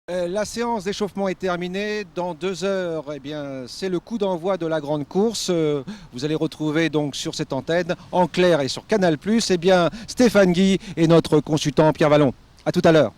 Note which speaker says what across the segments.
Speaker 1: La séance d'échauffement est terminée. Dans 2 heures, c'est le coup d'envoi de la grande course. Vous allez retrouver donc sur cette antenne, en clair et sur Canal+, Stéphane Guy et notre consultant Pierre Vallon. À tout à l'heure.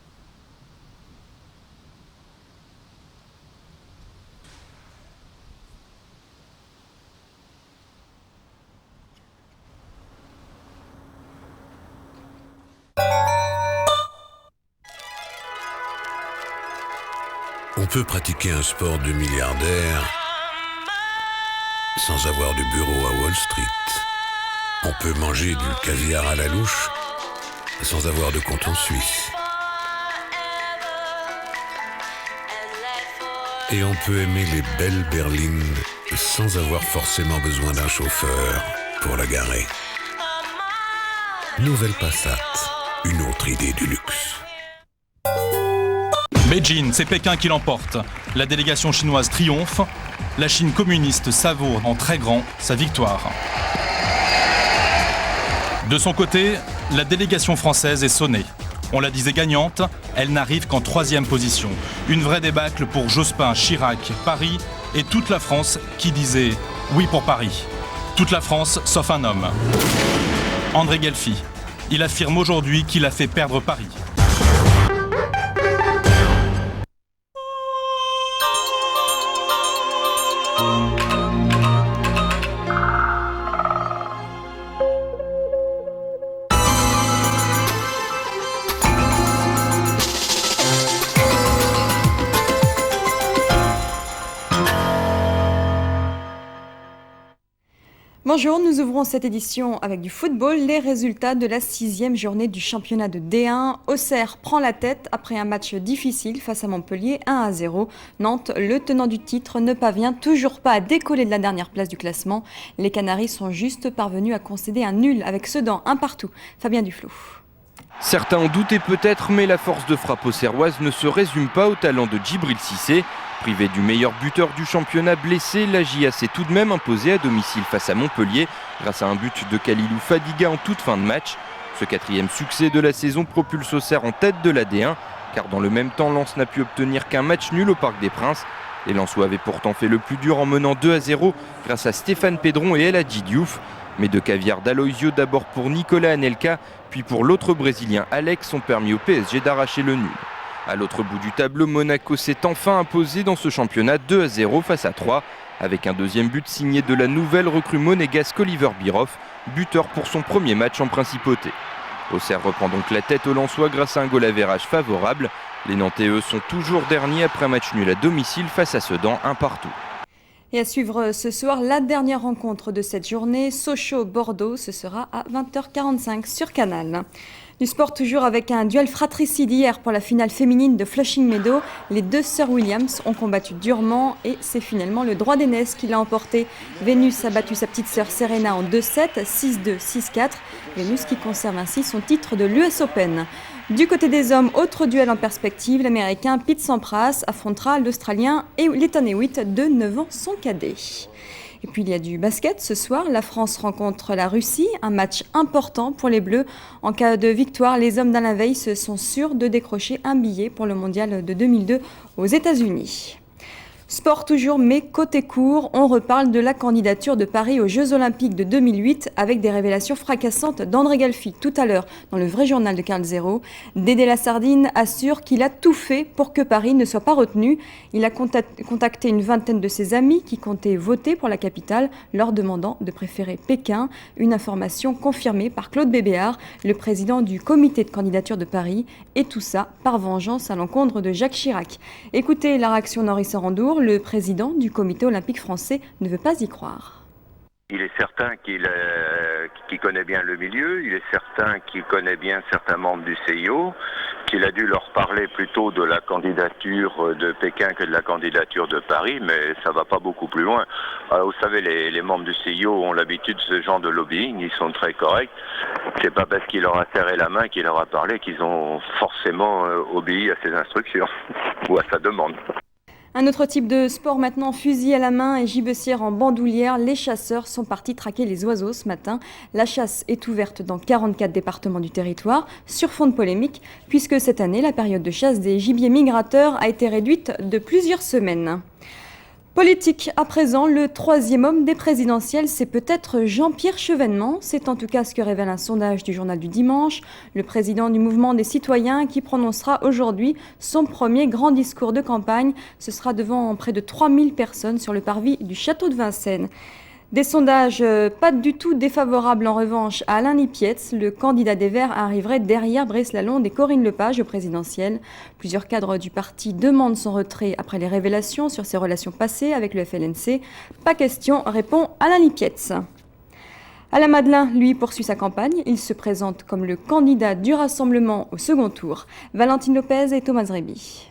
Speaker 2: On peut pratiquer un sport de milliardaire sans avoir de bureau à Wall Street. On peut manger du caviar à la louche sans avoir de compte en Suisse. Et on peut aimer les belles berlines sans avoir forcément besoin d'un chauffeur pour la garer. Nouvelle Passat, une autre idée du luxe.
Speaker 3: Beijing, c'est Pékin qui l'emporte. La délégation chinoise triomphe. La Chine communiste savoure en très grand sa victoire. De son côté, la délégation française est sonnée. On la disait gagnante, elle n'arrive qu'en 3e position. Une vraie débâcle pour Jospin, Chirac, Paris et toute la France qui disait oui pour Paris. Toute la France sauf un homme. André Guelfi. Il affirme aujourd'hui qu'il a fait perdre Paris.
Speaker 4: Bonjour, nous ouvrons cette édition avec du football. Les résultats de la 6e journée du championnat de D1. Auxerre prend la tête après un match difficile face à Montpellier, 1-0. Nantes, le tenant du titre, ne parvient toujours pas à décoller de la dernière place du classement. Les Canaries sont juste parvenus à concéder un nul avec Sedan, un partout. Fabien Duflot.
Speaker 5: Certains ont douté peut-être, mais la force de frappe auxerroise ne se résume pas au talent de Djibril Cissé. Privé du meilleur buteur du championnat blessé, la GIA s'est tout de même imposée à domicile face à Montpellier grâce à un but de Khalilou Fadiga en toute fin de match. Ce 4e succès de la saison propulse Auxerre en tête de la D1, car dans le même temps, Lens n'a pu obtenir qu'un match nul au Parc des Princes. Les Lensois avaient pourtant fait le plus dur en menant 2-0 grâce à Stéphane Pedron et El Hadji Diouf. Mais de caviar d'Aloisio d'abord pour Nicolas Anelka, puis pour l'autre Brésilien Alex ont permis au PSG d'arracher le nul. À l'autre bout du tableau, Monaco s'est enfin imposé dans ce championnat 2-0 face à 3, avec un deuxième but signé de la nouvelle recrue monégasque Oliver Bierhoff, buteur pour son premier match en principauté. Auxerre reprend donc la tête aux Lensois grâce à un goal average favorable. Les Nantais, eux, sont toujours derniers après un match nul à domicile face à Sedan, un partout.
Speaker 4: Et à suivre ce soir, la dernière rencontre de cette journée, Sochaux-Bordeaux, ce sera à 20h45 sur Canal. Du sport toujours avec un duel fratricide hier pour la finale féminine de Flushing Meadow. Les deux sœurs Williams ont combattu durement et c'est finalement le droit d'aînesse qui l'a emporté. Vénus a battu sa petite sœur Serena en 2-7, 6-2, 6-4. Vénus qui conserve ainsi son titre de l'US Open. Du côté des hommes, autre duel en perspective, l'Américain Pete Sampras affrontera l'Australien Lleyton Hewitt de 9 ans, son cadet. Et puis il y a du basket ce soir, la France rencontre la Russie, un match important pour les Bleus. En cas de victoire, les hommes d'Alain Weiss sont sûrs de décrocher un billet pour le mondial de 2002 aux États-Unis. Sport toujours, mais côté court, on reparle de la candidature de Paris aux Jeux Olympiques de 2008 avec des révélations fracassantes d'André Galfi tout à l'heure dans le vrai journal de Carl Zéro. Dédé Lassardine assure qu'il a tout fait pour que Paris ne soit pas retenu. Il a contacté une vingtaine de ses amis qui comptaient voter pour la capitale, leur demandant de préférer Pékin. Une information confirmée par Claude Bébéard, le président du comité de candidature de Paris. Et tout ça par vengeance à l'encontre de Jacques Chirac. Écoutez la réaction d'Henri Sarandour. Le président du comité olympique français ne veut pas y croire.
Speaker 6: Il est certain qu'il connaît bien le milieu, il est certain qu'il connaît bien certains membres du CIO, qu'il a dû leur parler plutôt de la candidature de Pékin que de la candidature de Paris, mais ça va pas beaucoup plus loin. Vous savez, les membres du CIO ont l'habitude de ce genre de lobbying, ils sont très corrects. C'est pas parce qu'il leur a serré la main qu'il leur a parlé qu'ils ont forcément obéi à ses instructions ou à sa demande.
Speaker 4: Un autre type de sport maintenant, fusil à la main et gibecière en bandoulière. Les chasseurs sont partis traquer les oiseaux ce matin. La chasse est ouverte dans 44 départements du territoire, sur fond de polémique, puisque cette année, la période de chasse des gibiers migrateurs a été réduite de plusieurs semaines. Politique, à présent, le troisième homme des présidentielles, c'est peut-être Jean-Pierre Chevènement. C'est en tout cas ce que révèle un sondage du journal du dimanche. Le président du mouvement des citoyens qui prononcera aujourd'hui son premier grand discours de campagne. Ce sera devant près de 3000 personnes sur le parvis du château de Vincennes. Des sondages pas du tout défavorables en revanche à Alain Lipietz. Le candidat des Verts arriverait derrière Brice Lalonde et Corinne Lepage au présidentiel. Plusieurs cadres du parti demandent son retrait après les révélations sur ses relations passées avec le FLNC. Pas question, répond Alain Lipietz. Alain Madelin, lui, poursuit sa campagne. Il se présente comme le candidat du Rassemblement au second tour. Valentine Lopez et Thomas Réby.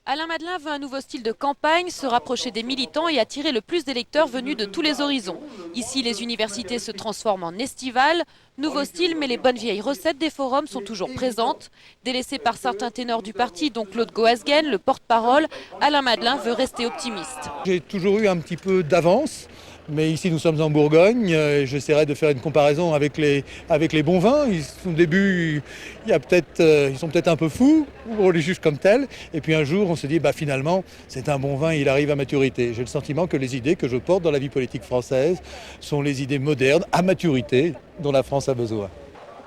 Speaker 7: Alain Madelin veut un nouveau style de campagne, se rapprocher des militants et attirer le plus d'électeurs venus de tous les horizons. Ici, les universités se transforment en estivales. Nouveau style, mais les bonnes vieilles recettes des forums sont toujours présentes. Délaissé par certains ténors du parti, dont Claude Goasguen, le porte-parole, Alain Madelin veut rester optimiste.
Speaker 8: J'ai toujours eu un petit peu d'avance. Mais ici, nous sommes en Bourgogne. J'essaierai de faire une comparaison avec les bons vins. Au début, ils sont peut-être un peu fous, on les juge comme tels. Et puis un jour, on se dit, finalement, c'est un bon vin, il arrive à maturité. J'ai le sentiment que les idées que je porte dans la vie politique française sont les idées modernes, à maturité, dont la France a besoin.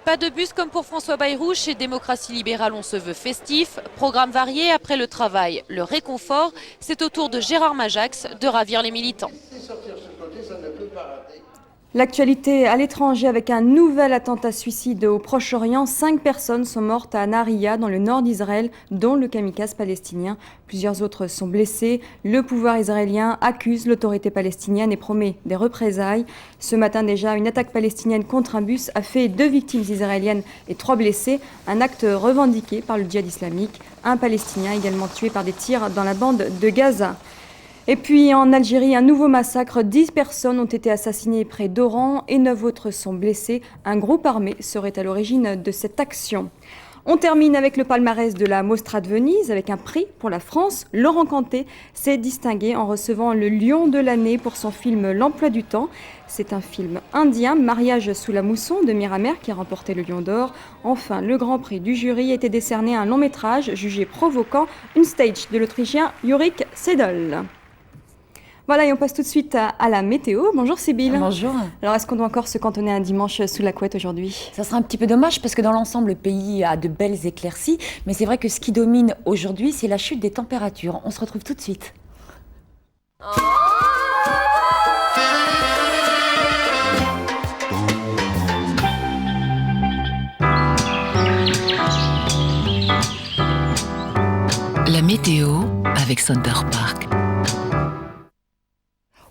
Speaker 7: Pas de bus comme pour François Bayrou. Chez Démocratie Libérale, on se veut festif. Programme varié après le travail. Le réconfort, c'est au tour de Gérard Majax de ravir les militants.
Speaker 4: L'actualité à l'étranger avec un nouvel attentat suicide au Proche-Orient. 5 personnes sont mortes à Nariya, dans le nord d'Israël, dont le kamikaze palestinien. Plusieurs autres sont blessés. Le pouvoir israélien accuse l'autorité palestinienne et promet des représailles. Ce matin déjà, une attaque palestinienne contre un bus a fait 2 victimes israéliennes et 3 blessés. Un acte revendiqué par le djihad islamique. Un Palestinien également tué par des tirs dans la bande de Gaza. Et puis en Algérie, un nouveau massacre. 10 personnes ont été assassinées près d'Oran et 9 autres sont blessées. Un groupe armé serait à l'origine de cette action. On termine avec le palmarès de la Mostra de Venise avec un prix pour la France. Laurent Canté s'est distingué en recevant le Lion de l'année pour son film L'Emploi du temps. C'est un film indien, Mariage sous la mousson de Miramer qui a remporté le Lion d'or. Enfin, le grand prix du jury était décerné à un long métrage jugé provoquant, Une Stage de l'Autrichien Yorick Sedol. Voilà, et on passe tout de suite à la météo. Bonjour Sybille.
Speaker 9: Bonjour.
Speaker 4: Alors, est-ce qu'on doit encore se cantonner un dimanche sous la couette aujourd'hui ?
Speaker 9: Ça sera un petit peu dommage parce que dans l'ensemble, le pays a de belles éclaircies. Mais c'est vrai que ce qui domine aujourd'hui, c'est la chute des températures. On se retrouve tout de suite.
Speaker 10: La météo avec Center Park.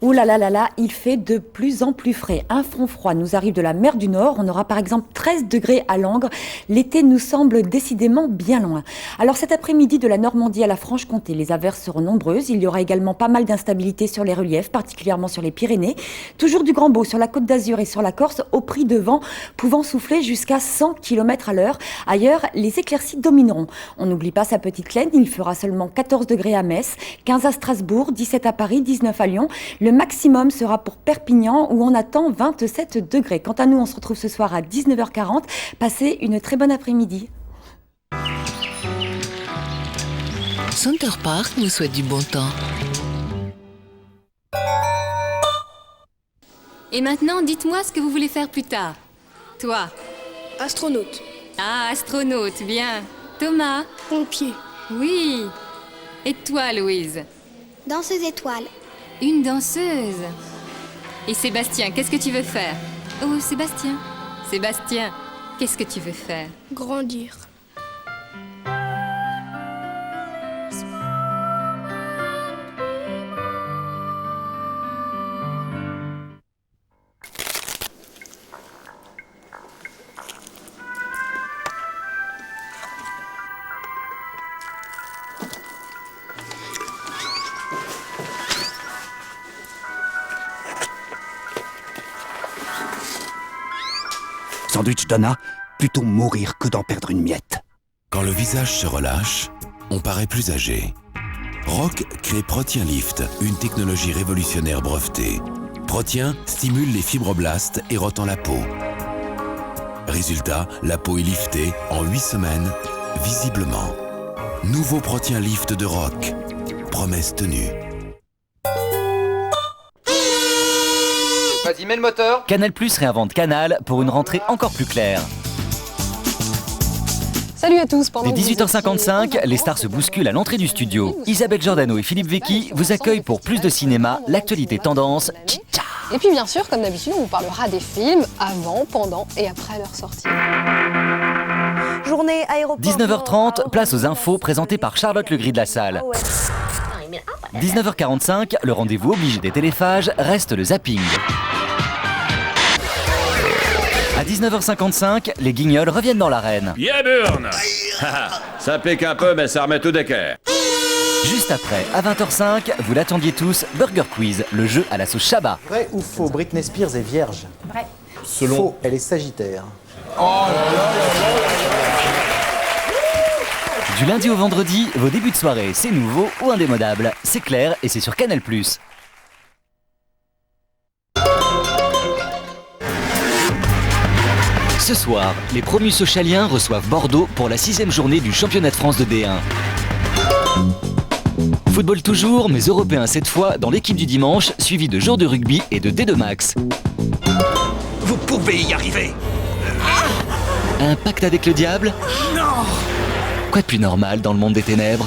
Speaker 9: Ouh là là là là, il fait de plus en plus frais. Un front froid nous arrive de la mer du Nord. On aura par exemple 13 degrés à Langres. L'été nous semble décidément bien loin. Alors cet après-midi, de la Normandie à la Franche-Comté, les averses seront nombreuses. Il y aura également pas mal d'instabilité sur les reliefs, particulièrement sur les Pyrénées. Toujours du grand beau sur la Côte d'Azur et sur la Corse, au prix de vent pouvant souffler jusqu'à 100 km à l'heure. Ailleurs, les éclaircies domineront. On n'oublie pas sa petite Claine. Il fera seulement 14 degrés à Metz, 15 à Strasbourg, 17 à Paris, 19 à Lyon. Le maximum sera pour Perpignan où on attend 27 degrés. Quant à nous, on se retrouve ce soir à 19h40. Passez une très bonne après-midi.
Speaker 10: Center Park nous souhaite du bon temps.
Speaker 11: Et maintenant, dites-moi ce que vous voulez faire plus tard. Toi ?
Speaker 12: Astronaute.
Speaker 11: Ah, astronaute, bien. Thomas ?
Speaker 12: Pompier.
Speaker 11: Oui. Et toi, Louise ?
Speaker 12: Danseuse étoile.
Speaker 11: Une danseuse. Et Sébastien, qu'est-ce que tu veux faire ? Oh, Sébastien. Sébastien, qu'est-ce que tu veux faire ?
Speaker 12: Grandir.
Speaker 13: Sandwich Donna, plutôt mourir que d'en perdre une miette.
Speaker 2: Quand le visage se relâche, on paraît plus âgé. Rock crée Protein Lift, une technologie révolutionnaire brevetée. Protein stimule les fibroblastes et retend la peau. Résultat, la peau est liftée en 8 semaines, visiblement. Nouveau Protein Lift de Rock. Promesse tenue.
Speaker 5: Vas-y, mets le moteur.
Speaker 14: Canal+ réinvente Canal pour une rentrée encore plus claire.
Speaker 15: Salut à tous.
Speaker 14: Dès 18h55, les stars se bousculent à l'entrée du studio. Isabelle Giordano et Philippe Vecchi vous accueillent pour plus de cinéma, l'actualité tendance.
Speaker 15: Et puis bien sûr, comme d'habitude, on vous parlera des films avant, pendant et après leur sortie.
Speaker 16: Journée aéroport.
Speaker 14: 19h30, place aux infos présentées par Charlotte Legris de la Salle. 19h45, le rendez-vous obligé des téléphages reste le zapping. À 19h55, les Guignols reviennent dans l'arène.
Speaker 17: Yeah, Burn. Ça pique un peu, mais ça remet tout d'équerre.
Speaker 14: Juste après, à 20h05, vous l'attendiez tous, Burger Quiz, le jeu à la sauce Chabat.
Speaker 18: Vrai ou faux, Britney Spears est vierge?
Speaker 16: Vrai.
Speaker 18: Faux, elle est sagittaire.
Speaker 14: Du lundi au vendredi, vos débuts de soirée, c'est nouveau ou indémodable. C'est clair et c'est sur Canal+. Ce soir, les promus Sochaliens reçoivent Bordeaux pour la 6e journée du championnat de France de D1. Football toujours, mais européen cette fois, dans l'équipe du dimanche, suivi de jours de rugby et de D2 Max.
Speaker 13: Vous pouvez y arriver.
Speaker 14: Un pacte avec le diable?
Speaker 13: Non.
Speaker 14: Quoi de plus normal dans le monde des ténèbres?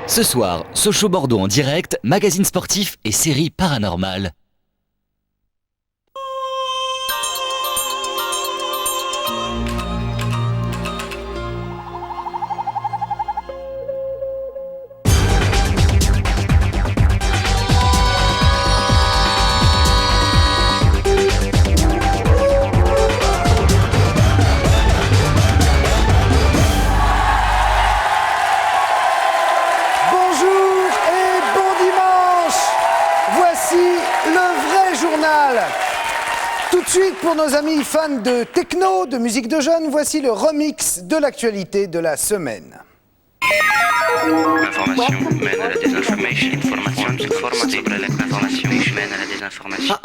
Speaker 14: Ce soir, Sochaux Bordeaux en direct, magazine sportif et série paranormale.
Speaker 19: Tout de suite, pour nos amis fans de techno, de musique de jeunes, voici le remix de l'actualité de la semaine.
Speaker 20: L'information mène à la désinformation. Information sobre l'information mène à la désinformation.